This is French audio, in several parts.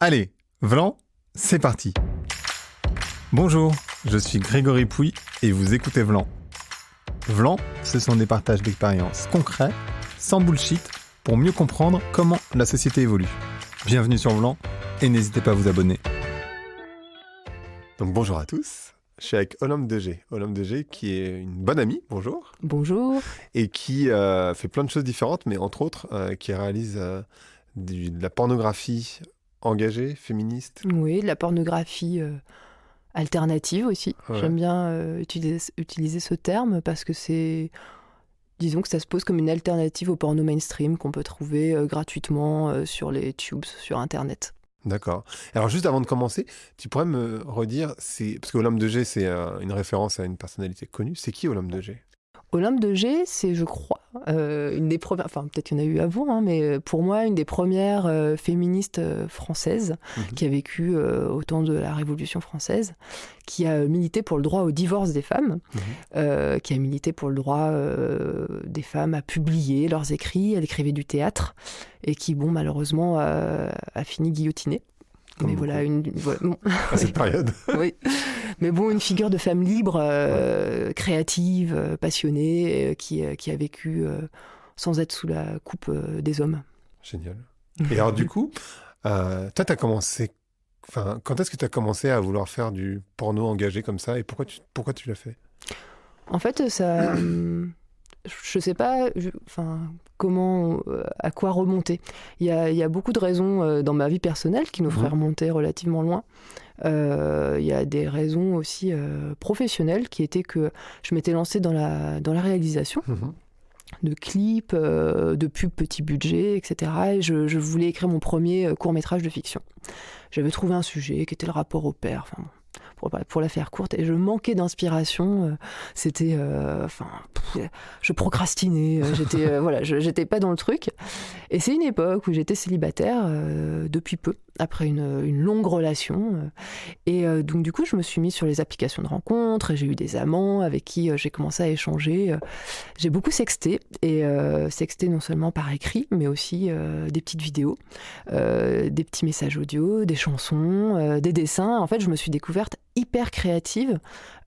Allez, Vlan, c'est parti. Bonjour, je suis Grégory Pouy et vous écoutez Vlan. Vlan, ce sont des partages d'expériences concrets, sans bullshit, pour mieux comprendre comment la société évolue. Bienvenue sur Vlan et n'hésitez pas à vous abonner. Donc bonjour à tous, je suis avec Olympe Degé. Olympe Degé qui est une bonne amie, bonjour. Bonjour. Et qui fait plein de choses différentes, mais entre autres qui réalise de la pornographie engagée, féministe. Oui, de la pornographie alternative aussi. Ouais. J'aime bien utiliser ce terme parce que disons que ça se pose comme une alternative au porno mainstream qu'on peut trouver gratuitement sur les tubes, sur Internet. D'accord. Alors juste avant de commencer, tu pourrais me redire, parce que Olympe Degé, c'est une référence à une personnalité connue. C'est qui Olympe Degé ? Olympe Degé, c'est, je crois, une des premières, enfin peut-être qu'il y en a eu avant, hein, mais pour moi, une des premières féministes françaises qui a vécu au temps de la Révolution française, qui a milité pour le droit au divorce des femmes, qui a milité pour le droit des femmes à publier leurs écrits. Elle écrivait du théâtre et qui, bon, malheureusement, a fini guillotinée. Comme mais beaucoup. voilà, À cette période. Oui. Mais bon, une figure de femme libre, créative, passionnée, qui a vécu sans être sous la coupe des hommes. Génial. Et alors du coup, toi, t'as commencé... Enfin, quand est-ce que tu as commencé à vouloir faire du porno engagé comme ça et pourquoi tu l'as fait ? En fait, ça... je sais pas comment, à quoi remonter. Il y a beaucoup de raisons dans ma vie personnelle qui nous feraient remonter relativement loin. Il y a des raisons aussi professionnelles qui étaient que je m'étais lancée dans la réalisation de clips, de pubs petit budget, etc. Et je voulais écrire mon premier court-métrage de fiction. J'avais trouvé un sujet qui était le rapport au père, pour la faire courte, et je manquais d'inspiration. C'était, je procrastinais, j'étais pas dans le truc. Et c'est une époque où j'étais célibataire depuis peu, après une longue relation. Et donc du coup, je me suis mise sur les applications de rencontres, et j'ai eu des amants avec qui j'ai commencé à échanger. J'ai beaucoup sexté, et sexté non seulement par écrit, mais aussi des petites vidéos, des petits messages audio, des chansons, des dessins. En fait, je me suis découverte hyper créative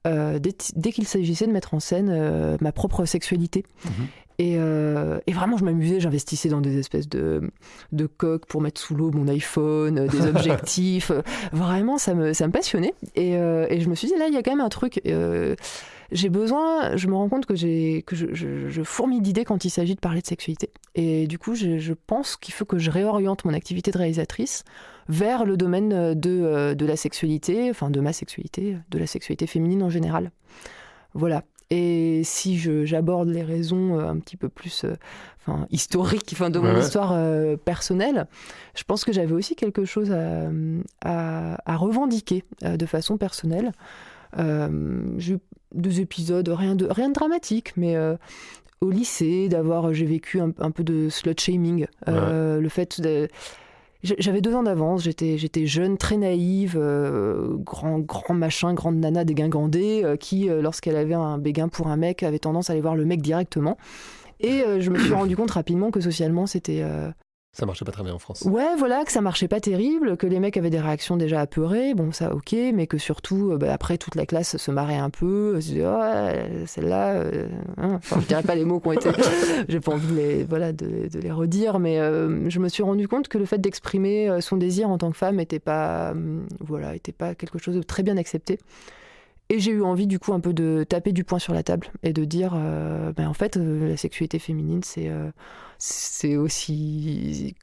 dès qu'il s'agissait de mettre en scène ma propre sexualité. Et vraiment, je m'amusais, j'investissais dans des espèces de coques pour mettre sous l'eau mon iPhone, des objectifs. Vraiment, ça me passionnait. Et je me suis dit, là, il y a quand même un truc. J'ai besoin, je me rends compte que je fourmille d'idées quand il s'agit de parler de sexualité. Et du coup, je pense qu'il faut que je réoriente mon activité de réalisatrice vers le domaine de la sexualité, enfin de ma sexualité, de la sexualité féminine en général. Voilà. Et si j'aborde les raisons un petit peu plus historiques de mon histoire personnelle, je pense que j'avais aussi quelque chose à revendiquer de façon personnelle. J'ai eu 2 épisodes, rien de dramatique, mais au lycée, j'ai vécu un peu de slut-shaming. Le fait de... J'avais 2 ans d'avance, j'étais jeune, très naïve, grand machin, grande nana dégingandée, qui, lorsqu'elle avait un béguin pour un mec, avait tendance à aller voir le mec directement. Et je me suis rendu compte rapidement que socialement, c'était... Ça marchait pas très bien en France. Ouais, voilà, que ça marchait pas terrible, que les mecs avaient des réactions déjà apeurées, bon ça ok, mais que surtout, après toute la classe se marrait un peu, se disait, oh, celle-là, je dirais pas les mots qui ont été, j'ai pas envie de les redire, mais je me suis rendu compte que le fait d'exprimer son désir en tant que femme était pas quelque chose de très bien accepté. Et j'ai eu envie du coup un peu de taper du poing sur la table et de dire en fait la sexualité féminine c'est aussi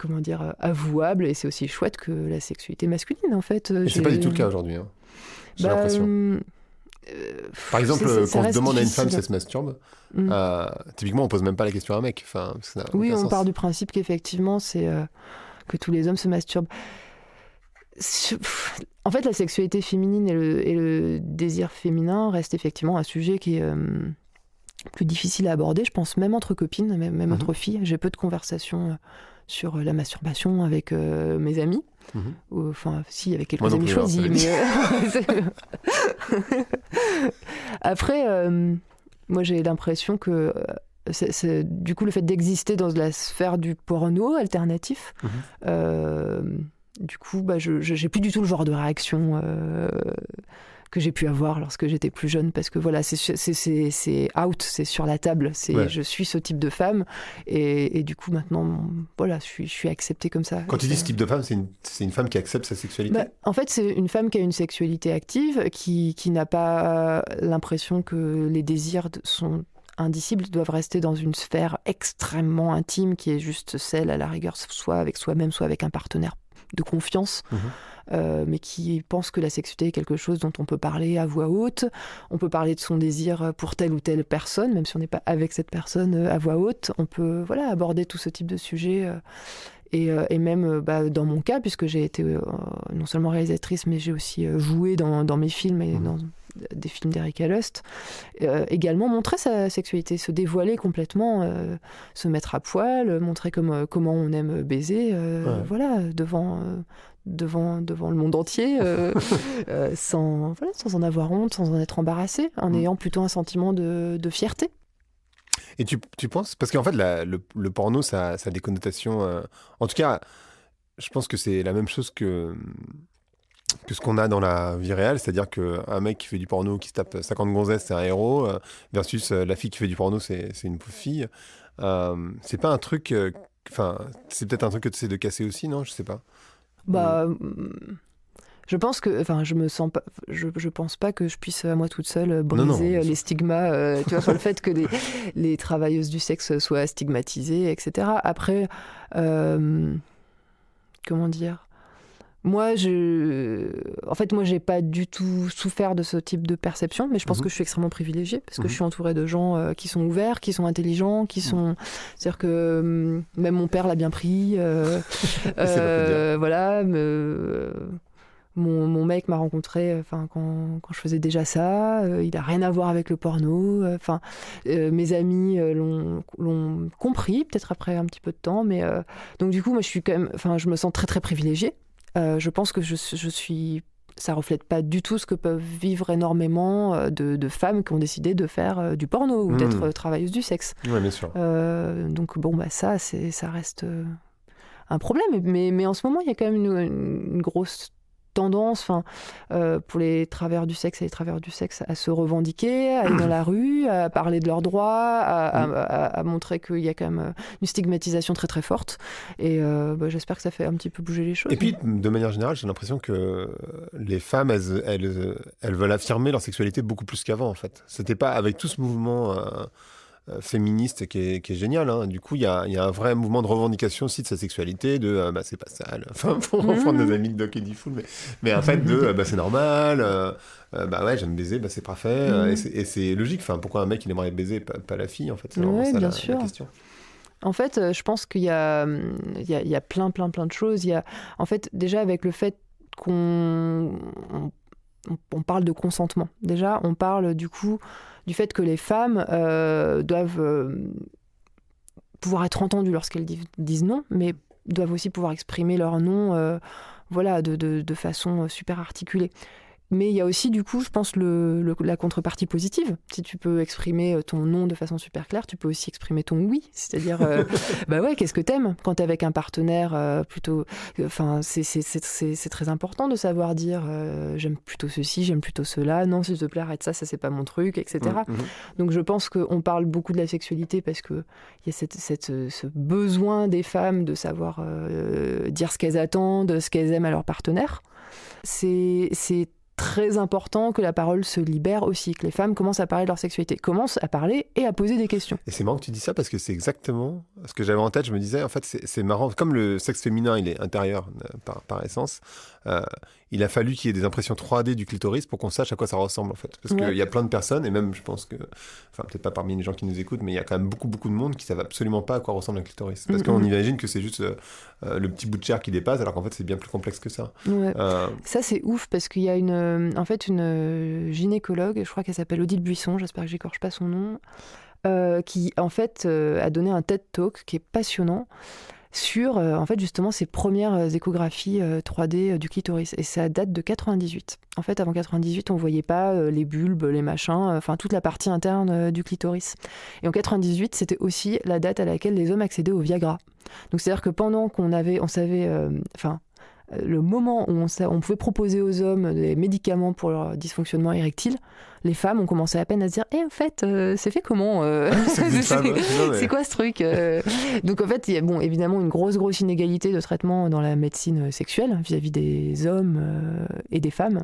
avouable et c'est aussi chouette que la sexualité masculine en fait. Et c'est pas du tout le cas aujourd'hui, hein. J'ai l'impression. Par exemple, quand on demande à une femme si elle se masturbe, typiquement on pose même pas la question à un mec. Oui, on part du principe qu'effectivement c'est que tous les hommes se masturbent. En fait, la sexualité féminine et le désir féminin restent effectivement un sujet qui est plus difficile à aborder, je pense, même entre copines, même entre filles. J'ai peu de conversations sur la masturbation avec mes amis. Enfin, si, avec quelques amis choisis. Mais après, moi, j'ai l'impression que du coup, le fait d'exister dans la sphère du porno alternatif, du coup, j'ai plus du tout le genre de réaction que j'ai pu avoir lorsque j'étais plus jeune, parce que voilà, c'est out, c'est sur la table, je suis ce type de femme, et du coup maintenant, voilà, je suis acceptée comme ça. Quand tu dis ce type de femme, c'est une femme qui accepte sa sexualité? En fait, c'est une femme qui a une sexualité active, qui n'a pas l'impression que les désirs sont indicibles, doivent rester dans une sphère extrêmement intime, qui est juste celle, à la rigueur, soit avec soi-même, soit avec un partenaire de confiance. Mais qui pense que la sexualité est quelque chose dont on peut parler à voix haute, on peut parler de son désir pour telle ou telle personne, même si on n'est pas avec cette personne à voix haute, on peut aborder tout ce type de sujet. Et même dans mon cas, puisque j'ai été non seulement réalisatrice, mais j'ai aussi joué dans mes films et dans des films d'Erika Lust, également montrer sa sexualité, se dévoiler complètement, se mettre à poil, montrer comment on aime baiser, voilà, devant le monde entier, sans en avoir honte, sans en être embarrassé, en ayant plutôt un sentiment de fierté. Et tu penses, parce qu'en fait le porno ça a des connotations, en tout cas je pense que c'est la même chose que ce qu'on a dans la vie réelle, c'est-à-dire qu'un mec qui fait du porno, qui se tape 50 gonzesses, c'est un héros, versus la fille qui fait du porno, c'est une pauvre fille. C'est pas un truc, c'est peut-être un truc que tu essaies de casser aussi, non? Je sais pas. Je pense que, je pense pas que je puisse à moi toute seule briser les stigmas, tu vois, sur le fait que les travailleuses du sexe soient stigmatisées, etc. Après, comment dire? Moi, j'ai pas du tout souffert de ce type de perception, mais je pense que je suis extrêmement privilégiée, parce que je suis entourée de gens qui sont ouverts, qui sont intelligents, qui sont... C'est-à-dire que même mon père l'a bien pris. Voilà. Mon mec m'a rencontré quand je faisais déjà ça. Il a rien à voir avec le porno. Mes amis l'ont compris, peut-être après un petit peu de temps. Mais donc du coup, moi, je suis quand même... je me sens très, très privilégiée. Je pense que ça reflète pas du tout ce que peuvent vivre énormément de femmes qui ont décidé de faire du porno ou d'être travailleuses du sexe. Oui, bien sûr. Donc ça reste un problème. Mais en ce moment, il y a quand même une grosse tendance pour les travailleurs du sexe et les travailleurs du sexe à se revendiquer, à aller dans la rue, à parler de leurs droits, à montrer qu'il y a quand même une stigmatisation très très forte. Et j'espère que ça fait un petit peu bouger les choses. Et puis, de manière générale, j'ai l'impression que les femmes, elles veulent affirmer leur sexualité beaucoup plus qu'avant, en fait. C'était pas avec tout ce mouvement... féministe qui est génial, hein. Du coup il y a un vrai mouvement de revendication aussi de sa sexualité, de c'est pas sale, pour reprendre nos amis de Doc et Diffoul, mais en fait de c'est normal, ouais, j'aime baiser, c'est parfait, et c'est logique, pourquoi un mec il aimerait baiser, pas la fille, en fait, c'est vraiment ça la question. En fait, je pense qu'il y a plein de choses. Il y a, en fait, déjà avec le fait qu'on parle de consentement. Déjà, on parle du coup du fait que les femmes doivent pouvoir être entendues lorsqu'elles disent non, mais doivent aussi pouvoir exprimer leur non de façon super articulée. Mais il y a aussi, du coup, je pense, la contrepartie positive. Si tu peux exprimer ton non de façon super claire, tu peux aussi exprimer ton oui. C'est-à-dire, qu'est-ce que t'aimes quand t'es avec un partenaire plutôt... c'est très important de savoir dire j'aime plutôt ceci, j'aime plutôt cela, non, s'il te plaît, arrête ça, c'est pas mon truc, etc. Donc je pense qu'on parle beaucoup de la sexualité parce qu'il y a ce besoin des femmes de savoir dire ce qu'elles attendent, ce qu'elles aiment à leur partenaire. C'est très important que la parole se libère aussi, que les femmes commencent à parler de leur sexualité, commencent à parler et à poser des questions. Et c'est marrant que tu dis ça parce que c'est exactement ce que j'avais en tête. Je me disais, en fait, c'est marrant. Comme le sexe féminin, il est intérieur par essence, il a fallu qu'il y ait des impressions 3D du clitoris pour qu'on sache à quoi ça ressemble, en fait. Parce qu'il y a plein de personnes, et même je pense que, peut-être pas parmi les gens qui nous écoutent, mais il y a quand même beaucoup de monde qui ne savent absolument pas à quoi ressemble un clitoris. Parce qu'on imagine que c'est juste le petit bout de chair qui dépasse, alors qu'en fait, c'est bien plus complexe que ça. Ouais. Ça, c'est ouf, parce qu'il y a une gynécologue, je crois qu'elle s'appelle Odile Buisson, j'espère que j'écorche pas son nom, qui, en fait, a donné un TED Talk qui est passionnant, sur en fait justement ces premières échographies 3D du clitoris, et ça date de 98. En fait, avant 98, on voyait pas les bulbes, les machins, toute la partie interne du clitoris. Et en 98, c'était aussi la date à laquelle les hommes accédaient au Viagra. Donc c'est-à-dire que pendant qu'on savait le moment où on pouvait proposer aux hommes des médicaments pour leur dysfonctionnement érectile, les femmes ont commencé à peine à se dire en fait, c'est fait comment c'est quoi ce truc Donc en fait, il y a évidemment une grosse inégalité de traitement dans la médecine sexuelle vis-à-vis des hommes et des femmes.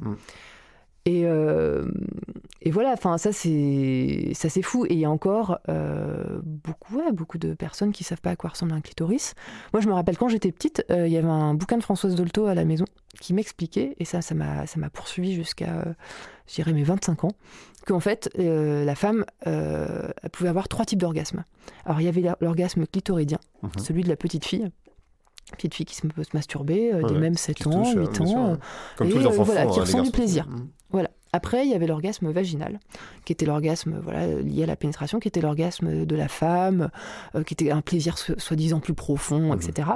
Et voilà, enfin ça c'est fou. Et il y a encore beaucoup de personnes qui savent pas à quoi ressemble un clitoris. Moi je me rappelle quand j'étais petite, il y avait un bouquin de Françoise Dolto à la maison qui m'expliquait, et ça m'a poursuivi jusqu'à je dirais mes 25 ans, qu'en fait la femme elle pouvait avoir 3 types d'orgasmes. Alors il y avait l'orgasme clitoridien, celui de la petite fille qui peut se masturber dès même 7 ans, 8 ans, comme tous les enfants voilà, qui ressent du garçons. plaisir. Voilà. Après, il y avait l'orgasme vaginal, qui était l'orgasme lié à la pénétration, qui était l'orgasme de la femme, qui était un plaisir soi-disant plus profond, etc.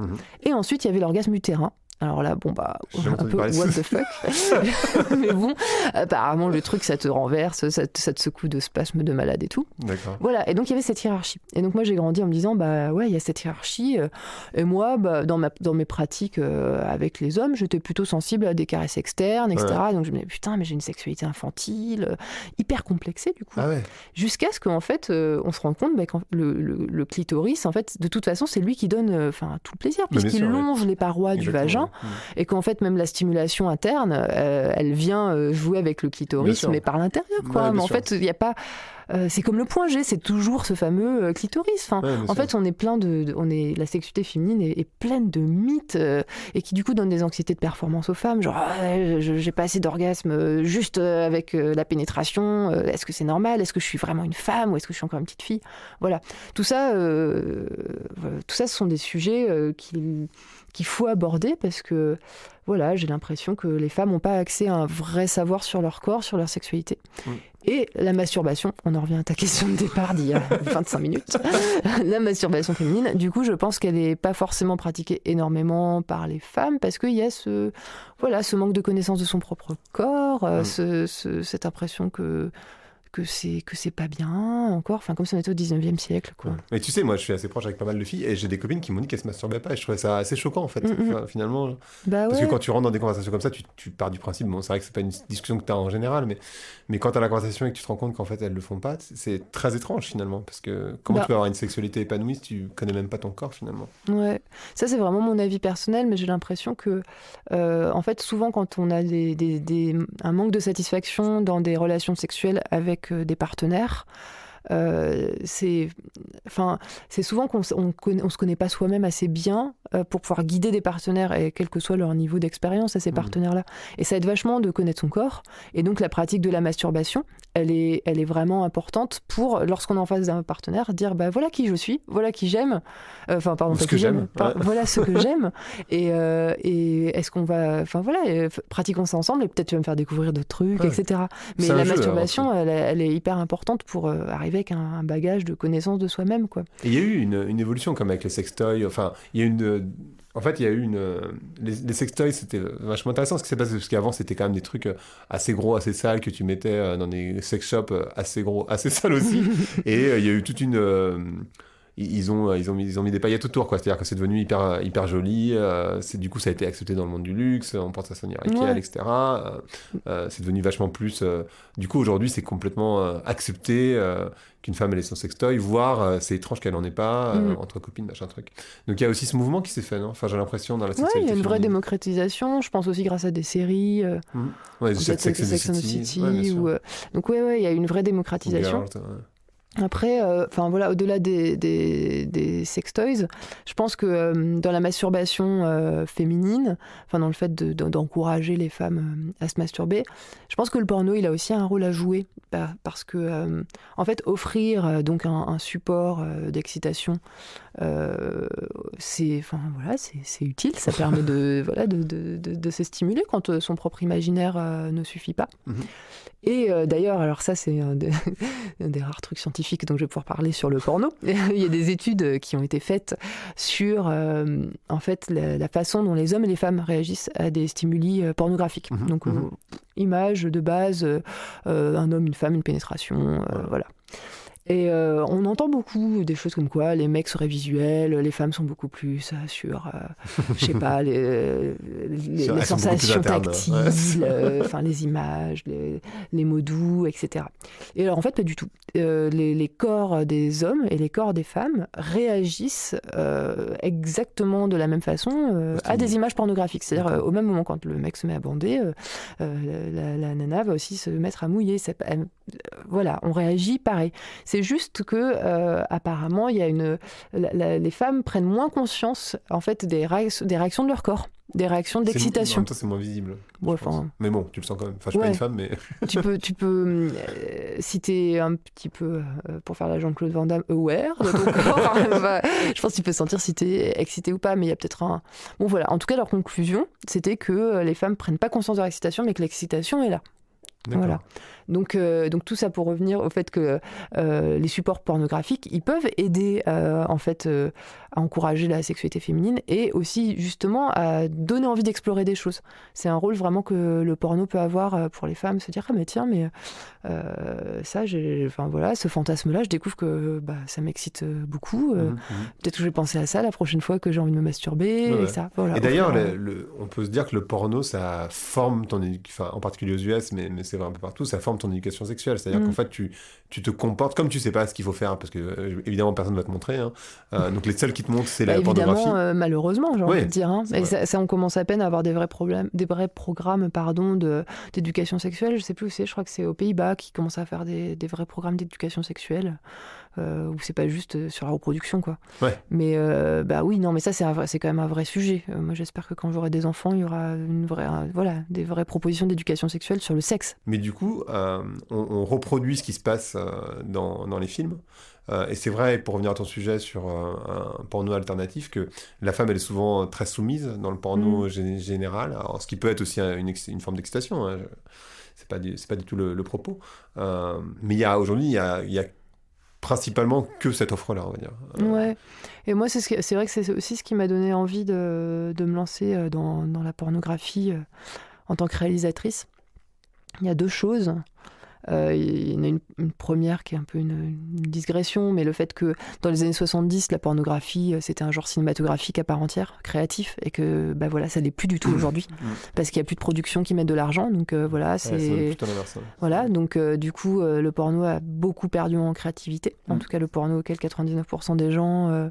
Et ensuite, il y avait l'orgasme utérin. Alors là, un peu what the fuck. Mais bon, apparemment, le truc, ça te renverse, ça te secoue de spasmes de malade et tout. D'accord. Voilà, et donc il y avait cette hiérarchie. Et donc moi, j'ai grandi en me disant, il y a cette hiérarchie. Et moi, dans mes pratiques avec les hommes, j'étais plutôt sensible à des caresses externes, etc. Ouais. Donc je me disais, putain, mais j'ai une sexualité infantile, hyper complexée, du coup. Ah ouais. Jusqu'à ce qu'en fait, on se rende compte que le clitoris, en fait, de toute façon, c'est lui qui donne tout le plaisir, puisqu'il longe les parois du vagin. Et qu'en fait même la stimulation interne elle vient jouer avec le clitoris mais par l'intérieur quoi. Mais en fait il n'y a pas c'est comme le point G, c'est toujours ce fameux clitoris. En fait, on est la sexualité féminine est pleine de mythes et qui du coup donnent des anxiétés de performance aux femmes. Genre, j'ai pas assez d'orgasme juste avec la pénétration. Est-ce que c'est normal ? Est-ce que je suis vraiment une femme ou est-ce que je suis encore une petite fille ? Voilà. Tout ça, ce sont des sujets qu'il faut aborder parce que voilà, j'ai l'impression que les femmes n'ont pas accès à un vrai savoir sur leur corps, sur leur sexualité. Et la masturbation, on en revient à ta question de départ d'il y a 25 minutes, la masturbation féminine, du coup je pense qu'elle n'est pas forcément pratiquée énormément par les femmes parce qu'il y a ce manque de connaissance de son propre corps, cette impression que c'est pas bien encore, comme si on était au 19e siècle quoi. Mais tu sais, moi je suis assez proche avec pas mal de filles et j'ai des copines qui m'ont dit qu'elles se masturbaient pas et je trouvais ça assez choquant en fait, finalement. Parce que quand tu rentres dans des conversations comme ça, tu pars du principe, c'est vrai que c'est pas une discussion que tu as en général, mais quand tu as la conversation et que tu te rends compte qu'en fait elles le font pas, c'est très étrange finalement, parce que comment tu peux avoir une sexualité épanouie si tu connais même pas ton corps finalement. Ouais, ça c'est vraiment mon avis personnel, mais j'ai l'impression que en fait souvent quand on a un manque de satisfaction dans des relations sexuelles avec des partenaires, c'est souvent qu'on se connaît pas soi-même assez bien pour pouvoir guider des partenaires et quel que soit leur niveau d'expérience à ces partenaires-là. Et ça aide vachement de connaître son corps. Et donc la pratique de la masturbation, elle est vraiment importante pour, lorsqu'on est en face d'un partenaire, dire voilà qui je suis, voilà qui j'aime, ce que j'aime. Voilà ce que j'aime. Et est-ce qu'on va, pratiquons ça ensemble et peut-être tu vas me faire découvrir d'autres trucs, etc. Mais la masturbation, elle est hyper importante pour arriver avec un bagage de connaissance de soi-même, quoi. Et il y a eu une évolution comme avec les sextoys. Il y a eu les sextoys, c'était vachement intéressant ce qui s'est passé, parce qu'avant c'était quand même des trucs assez gros, assez sales que tu mettais dans des sex shops assez gros, assez sales aussi. Et il y a eu toute une ils ont mis des paillettes autour, quoi. C'est-à-dire que c'est devenu hyper joli. Du coup, ça a été accepté dans le monde du luxe. On porte ça sur Ikea, etc. C'est devenu vachement plus. Du coup, aujourd'hui, c'est complètement accepté qu'une femme ait son sextoy, voire c'est étrange qu'elle n'en ait pas entre copines, machin truc. Donc il y a aussi ce mouvement qui s'est fait, non ? J'ai l'impression dans la sexualité. Ouais, il y a une vraie démocratisation. Je pense aussi grâce à des séries. Sex and the City. Donc il y a une vraie démocratisation. Après, au-delà des sextoys, je pense que dans la masturbation féminine, dans le fait d'encourager les femmes à se masturber, je pense que le porno, il a aussi un rôle à jouer, parce que, en fait, offrir donc un support d'excitation, c'est utile, ça permet de se stimuler quand son propre imaginaire ne suffit pas. Et d'ailleurs, alors ça c'est un des rares trucs scientifiques dont je vais pouvoir parler sur le porno. Il y a des études qui ont été faites sur en fait la façon dont les hommes et les femmes réagissent à des stimuli pornographiques. Donc images de base, un homme, une femme, une pénétration, voilà. Et on entend beaucoup des choses comme quoi les mecs seraient visuels, les femmes sont beaucoup plus sur, je sais pas, les sensations tactiles, les images, les mots doux, etc. Et alors en fait, pas du tout. Les corps des hommes et les corps des femmes réagissent exactement de la même façon à des images pornographiques. C'est-à-dire au même moment quand le mec se met à bander, la nana va aussi se mettre à mouiller. Voilà, on réagit pareil. C'est juste que apparemment, il y a les femmes prennent moins conscience en fait des réactions de leur corps, des réactions d'excitation. En même temps, c'est moins visible. Ouais, mais bon, tu le sens quand même. Enfin, je suis pas une femme, mais tu peux si t'es un petit peu pour faire la Jean-Claude Van Damme aware de ton corps, je pense que tu peux sentir si t'es excité ou pas. Mais il y a peut-être un. Bon voilà. En tout cas, leur conclusion, c'était que les femmes prennent pas conscience de leur excitation, mais que l'excitation est là. D'accord. Voilà. Donc tout ça pour revenir au fait que les supports pornographiques, ils peuvent aider en fait à encourager la sexualité féminine et aussi justement à donner envie d'explorer des choses. C'est un rôle vraiment que le porno peut avoir pour les femmes, se dire ah mais tiens mais ça ce fantasme-là, je découvre que ça m'excite beaucoup. Peut-être que je vais penser à ça la prochaine fois que j'ai envie de me masturber et ça. Voilà, et d'ailleurs, on peut se dire que le porno, ça forme ton éducation, en particulier aux US, mais c'est vrai un peu partout, ça forme ton éducation sexuelle. C'est-à-dire qu'en fait, tu te comportes comme tu sais pas ce qu'il faut faire, parce que évidemment, personne ne va te montrer. Hein. Donc les seuls qui te montrent, c'est la pornographie. Évidemment, malheureusement, j'ai envie de dire. Hein. Et ça, on commence à peine à avoir des vrais programmes d'éducation sexuelle. Je sais plus où c'est, je crois que c'est aux Pays-Bas qui commencent à faire des vrais programmes d'éducation sexuelle. Où c'est pas juste sur la reproduction, quoi. Ouais. Mais oui, non, mais ça, c'est quand même un vrai sujet. Moi, j'espère que quand j'aurai des enfants, il y aura des vraies propositions d'éducation sexuelle sur le sexe. Mais du coup, on reproduit ce qui se passe dans les films. Et c'est vrai, pour revenir à ton sujet sur un porno alternatif, que la femme, elle est souvent très soumise dans le porno général. Alors, ce qui peut être aussi une forme d'excitation. Hein. C'est pas du tout le propos. Mais aujourd'hui, il y a principalement que cette offre-là, on va dire. Ouais. Et moi, c'est vrai que c'est aussi ce qui m'a donné envie de me lancer dans la pornographie en tant que réalisatrice. Il y a deux choses. Il y en a une première qui est un peu une digression, mais le fait que dans les années 70, la pornographie, c'était un genre cinématographique à part entière, créatif, et que ça l'est plus du tout aujourd'hui, parce qu'il n'y a plus de production qui mettent de l'argent, donc c'est plutôt l'inverse. Voilà, donc du coup, le porno a beaucoup perdu en créativité, en tout cas le porno auquel 99% des gens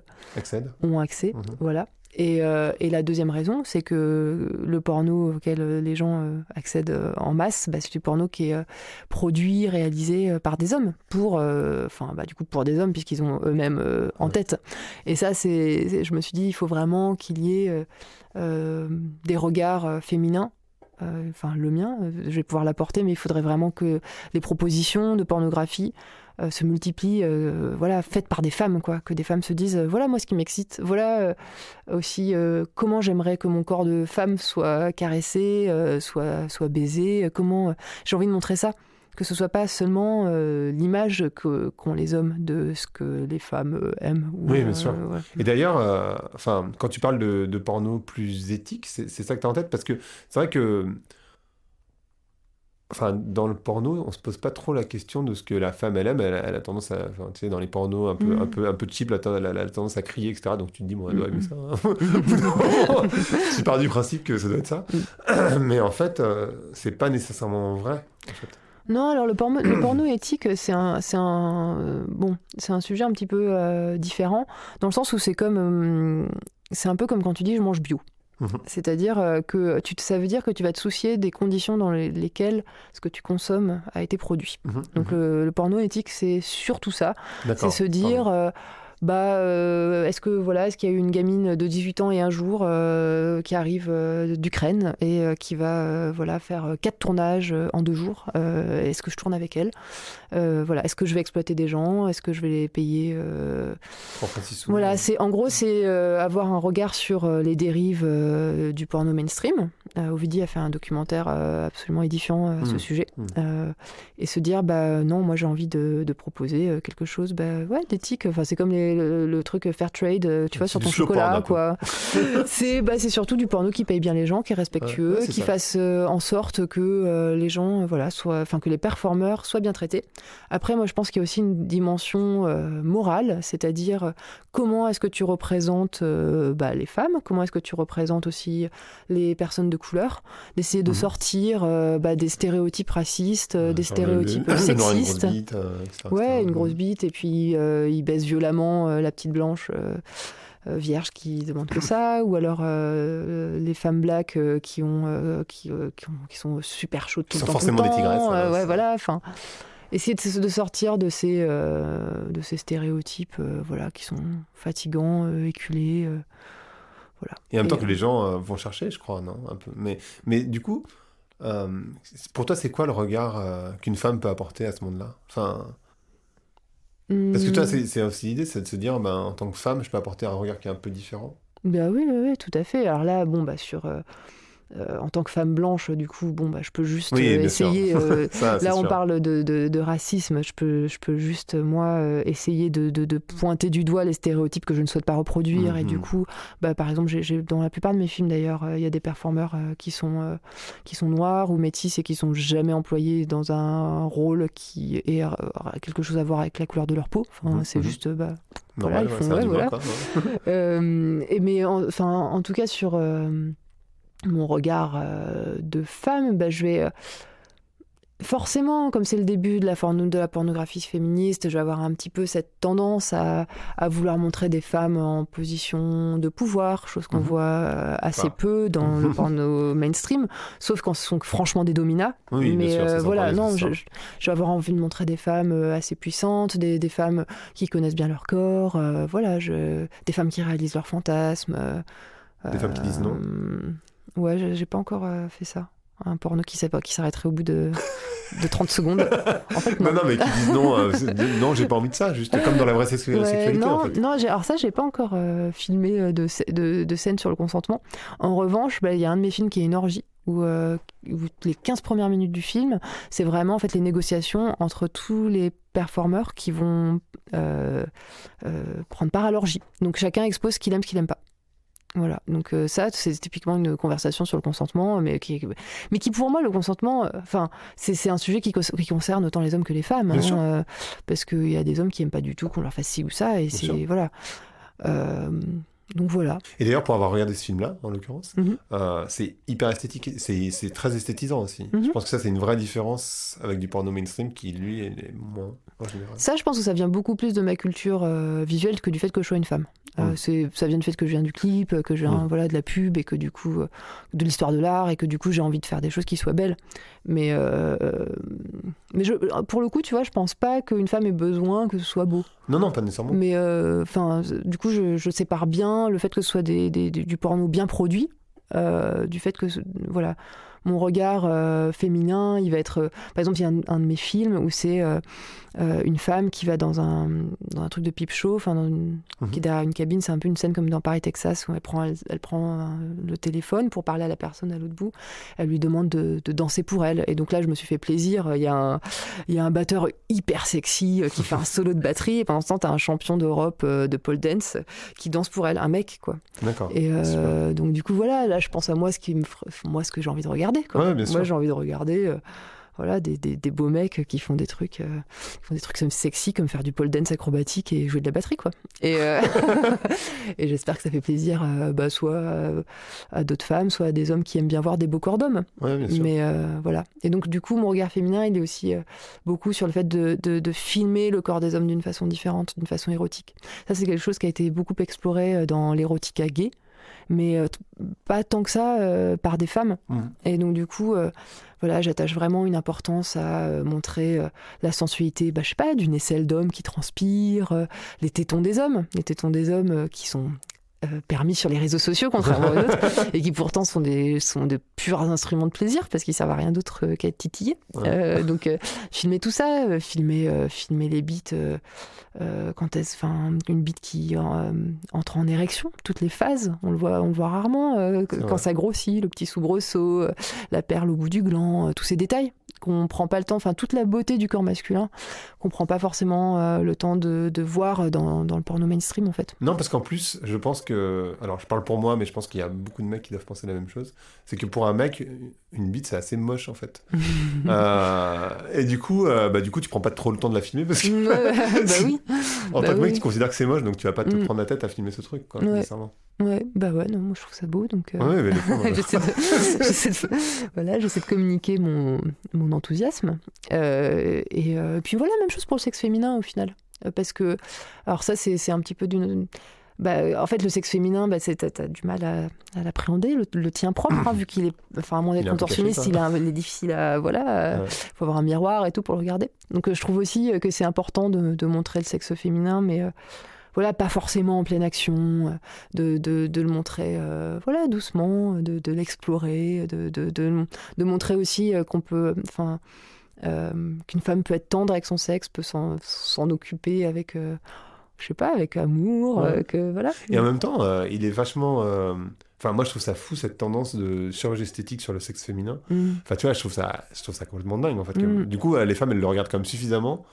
ont accès, voilà. Et la deuxième raison, c'est que le porno auquel les gens accèdent en masse, c'est du porno qui est produit, réalisé par des hommes, pour des hommes, puisqu'ils ont eux-mêmes en tête. Et ça, je me suis dit, il faut vraiment qu'il y ait des regards féminins. Le mien, je vais pouvoir l'apporter, mais il faudrait vraiment que les propositions de pornographie se multiplient, faites par des femmes, quoi, que des femmes se disent voilà moi ce qui m'excite, voilà aussi comment j'aimerais que mon corps de femme soit caressé, soit baisé, comment j'ai envie de montrer ça, que ce soit pas seulement l'image qu'ont les hommes de ce que les femmes aiment. Oui, bien sûr. Et d'ailleurs, quand tu parles de porno plus éthique, c'est ça que tu as en tête, parce que c'est vrai que dans le porno, on se pose pas trop la question de ce que la femme elle aime. Elle a tendance à, tu sais, dans les pornos un peu cheap, elle a tendance à crier, etc. Donc tu te dis, bon, elle doit aimer ça. Hein. Tu pars du principe que ça doit être ça. Mais en fait, c'est pas nécessairement vrai. En fait. Non, alors le porno éthique, c'est un sujet un petit peu différent, dans le sens où c'est un peu comme quand tu dis je mange bio. C'est-à-dire que ça veut dire que tu vas te soucier des conditions dans lesquelles ce que tu consommes a été produit. Donc le porno éthique, c'est surtout ça. D'accord. C'est se dire est-ce qu'il y a eu une gamine de 18 ans et un jour qui arrive d'Ukraine et qui va faire 4 tournages en 2 jours, est-ce que je tourne avec elle, est-ce que je vais exploiter des gens, est-ce que je vais les payer voilà, c'est avoir un regard sur les dérives du porno mainstream. Ovidie a fait un documentaire absolument édifiant à ce sujet, et se dire non, moi j'ai envie de proposer quelque chose d'éthique. C'est comme le truc fair trade, tu vois, sur ton chocolat, quoi. C'est surtout du porno qui paye bien les gens, qui est respectueux, qui fasse en sorte que les gens, que les performeurs soient bien traités. Après, moi, je pense qu'il y a aussi une dimension morale, c'est-à-dire comment est-ce que tu représentes les femmes, comment est-ce que tu représentes aussi les personnes de couleur, d'essayer de sortir des stéréotypes racistes, des stéréotypes sexistes. Une grosse bite, etc. Une grosse bite, et puis il baisse violemment la petite blanche vierge qui demande que ça, ou alors les femmes black qui sont super chaudes tout le temps. Qui sont forcément des tigresses. Essayer de sortir de ces stéréotypes qui sont fatigants, éculés. Et en même temps que les gens vont chercher, je crois, non, un peu. Mais du coup, pour toi, c'est quoi le regard qu'une femme peut apporter à ce monde-là? Parce que toi, c'est aussi l'idée, c'est de se dire, en tant que femme, je peux apporter un regard qui est un peu différent. Oui, tout à fait. Alors là, en tant que femme blanche, du coup, je peux juste essayer. Là, on parle de racisme. Je peux juste, moi, essayer de pointer du doigt les stéréotypes que je ne souhaite pas reproduire. Et du coup, par exemple, dans la plupart de mes films, d'ailleurs, il y a des performeurs qui sont noirs ou métis et qui sont jamais employés dans un rôle qui ait quelque chose à voir avec la couleur de leur peau. C'est juste, ils font, mais en tout cas, sur mon regard de femme, je vais forcément, comme c'est le début de la pornographie féministe, je vais avoir un petit peu cette tendance à vouloir montrer des femmes en position de pouvoir, chose qu'on voit assez peu dans le porno mainstream, sauf quand ce sont franchement des dominats. Oui, mais bien sûr, je vais avoir envie de montrer des femmes assez puissantes, des femmes qui connaissent bien leur corps, des femmes qui réalisent leurs fantasmes. Des femmes qui disent non. Ouais, j'ai pas encore fait ça. Un porno qui s'arrêterait au bout de 30 secondes. En fait, non. Non, mais qui disent non, non, j'ai pas envie de ça, juste comme dans la vraie sexualité. Non, en fait. alors ça, j'ai pas encore filmé de scènes sur le consentement. En revanche, il y a un de mes films qui est une orgie, où les 15 premières minutes du film, c'est vraiment en fait les négociations entre tous les performeurs qui vont prendre part à l'orgie. Donc chacun expose ce qu'il aime, ce qu'il aime pas. Voilà, donc ça, c'est typiquement une conversation sur le consentement, mais qui pour moi, le consentement, c'est un sujet qui concerne autant les hommes que les femmes, parce qu'il y a des hommes qui n'aiment pas du tout qu'on leur fasse ci ou ça, et voilà. Donc voilà. Et d'ailleurs, pour avoir regardé ce film-là, en l'occurrence, c'est hyper esthétique, c'est très esthétisant aussi. Je pense que ça, c'est une vraie différence avec du porno mainstream qui, lui, est moins en général. Ça, je pense que ça vient beaucoup plus de ma culture visuelle que du fait que je sois une femme. Ça vient du fait que je viens du clip, que je viens de la pub, et que du coup, de l'histoire de l'art, et que du coup, j'ai envie de faire des choses qui soient belles. Mais pour le coup, tu vois, je pense pas qu'une femme ait besoin que ce soit beau. Non, pas nécessairement. Mais du coup, je sépare bien le fait que ce soit du porno bien produit, du fait que, mon regard féminin, il va être... par exemple, il y a un de mes films où c'est une femme qui va dans un truc de pipe show, qui est derrière une cabine. C'est un peu une scène comme dans Paris, Texas, où elle prend le téléphone pour parler à la personne à l'autre bout. Elle lui demande de danser pour elle. Et donc là, je me suis fait plaisir. Il y a un batteur hyper sexy qui fait un solo de batterie. Et pendant ce temps, t'as un champion d'Europe de pole dance qui danse pour elle. Un mec, quoi. D'accord. Et donc du coup, voilà, là, je pense à moi, ce que j'ai envie de regarder. Quoi. Ouais, bien sûr. Moi, j'ai envie de regarder des beaux mecs qui font des trucs sexy, comme faire du pole dance acrobatique et jouer de la batterie, quoi. Et j'espère que ça fait plaisir soit à d'autres femmes, soit à des hommes qui aiment bien voir des beaux corps d'hommes. Ouais, bien sûr. Mais voilà. Et donc du coup, mon regard féminin, il est aussi beaucoup sur le fait de filmer le corps des hommes d'une façon différente, d'une façon érotique. Ça, c'est quelque chose qui a été beaucoup exploré dans l'érotica gay, mais pas tant que ça par des femmes. Et donc du coup, j'attache vraiment une importance à montrer la sensualité, je sais pas, d'une aisselle d'homme qui transpire, les tétons des hommes qui sont permis sur les réseaux sociaux, contrairement aux autres, et qui pourtant sont de purs instruments de plaisir, parce qu'ils servent à rien d'autre qu'à être titillés. Donc filmer tout ça, filmer les bites, une bite qui entre en érection, toutes les phases, on le voit rarement, quand ça grossit, le petit soubresaut, la perle au bout du gland, tous ces détails. qu'on prend pas le temps, enfin toute la beauté du corps masculin, qu'on prend pas forcément le temps de voir dans le porno mainstream en fait. Non, parce qu'en plus, je pense que... Alors, je parle pour moi, mais je pense qu'il y a beaucoup de mecs qui doivent penser la même chose. C'est que pour un mec, une bite, c'est assez moche, en fait. Et du coup, tu prends pas trop le temps de la filmer, parce que... Oui. En tant que mec, tu considères que c'est moche, donc tu vas pas te prendre la tête à filmer ce truc, quoi, nécessairement. Ouais, non, moi je trouve ça beau, donc... Ouais, mais les fois, j'essaie de communiquer mon enthousiasme. Et puis voilà, même chose pour le sexe féminin, au final. Parce que, alors ça, c'est un petit peu d'une... en fait, le sexe féminin, t'as du mal à l'appréhender, le tien propre, vu qu'il est... Enfin, à moins d'être contorsionniste, il est difficile à... Voilà, faut avoir un miroir et tout pour le regarder. Donc je trouve aussi que c'est important de montrer le sexe féminin, mais... Voilà, pas forcément en pleine action, de le montrer doucement, de l'explorer, de montrer aussi qu'on peut, qu'une femme peut être tendre avec son sexe, peut s'en occuper avec, avec amour, voilà. Et en même temps, il est vachement... Enfin, moi, je trouve ça fou, cette tendance de chirurgie esthétique sur le sexe féminin. Enfin, tu vois, je trouve ça complètement dingue, en fait. Du coup, les femmes, elles le regardent quand même suffisamment.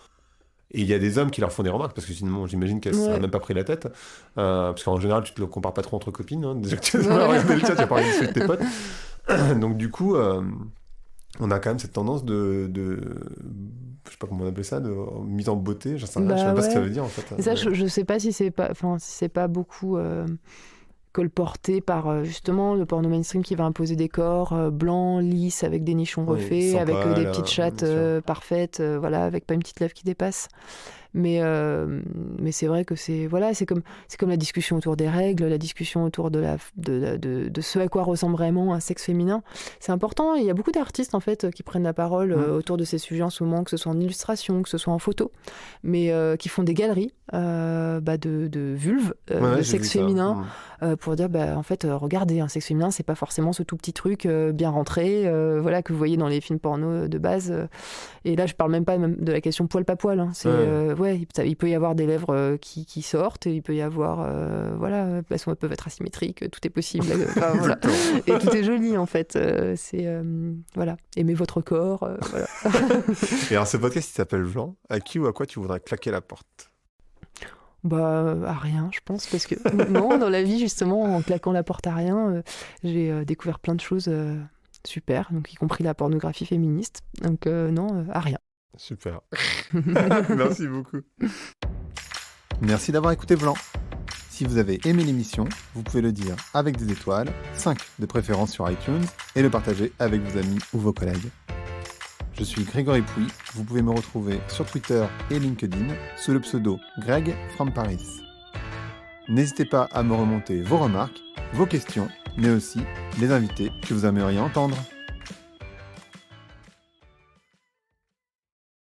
Et il y a des hommes qui leur font des remarques, parce que sinon, j'imagine qu'elles ne s'en même pas pris la tête. Parce qu'en général, tu te le compares pas trop entre copines. Hein. Déjà que tu vas regarder le chat, tu vas parler avec tes potes. Donc, du coup, on a quand même cette tendance de je sais pas comment on appelle ça, de mise en beauté. Je sais même pas ce que ça veut dire, en fait. Et ça, je sais pas si c'est pas beaucoup... colporté par justement le porno mainstream qui va imposer des corps blancs, lisses, avec des nichons refaits, avec des petites chattes parfaites, avec pas une petite lèvre qui dépasse. Mais c'est vrai que c'est comme la discussion autour des règles, la discussion autour de ce à quoi ressemble vraiment un sexe féminin. C'est important. Il y a beaucoup d'artistes en fait qui prennent la parole autour de ces sujets en ce moment, que ce soit en illustration, que ce soit en photo, mais qui font des galeries de vulves, de sexe féminin, pour dire en fait regardez, un sexe féminin c'est pas forcément ce tout petit truc bien rentré, que vous voyez dans les films porno de base. Et là je parle même pas de la question poil pas poil. Hein. C'est il peut y avoir des lèvres qui sortent, et il peut y avoir elles peuvent être asymétriques, tout est possible. Et tout est joli en fait. Aimez votre corps. Et alors ce podcast il s'appelle Vlan. À qui ou à quoi tu voudrais claquer la porte? À rien, je pense, parce que non, dans la vie, justement, en claquant la porte à rien, j'ai découvert plein de choses super, donc y compris la pornographie féministe. Donc non, à rien. Super. Merci beaucoup. Merci d'avoir écouté Vlan. Si vous avez aimé l'émission, vous pouvez le dire avec des étoiles, 5 de préférence sur iTunes, et le partager avec vos amis ou vos collègues. Je suis Grégory Pouy, vous pouvez me retrouver sur Twitter et LinkedIn sous le pseudo Greg from Paris. N'hésitez pas à me remonter vos remarques, vos questions, mais aussi les invités que vous aimeriez entendre.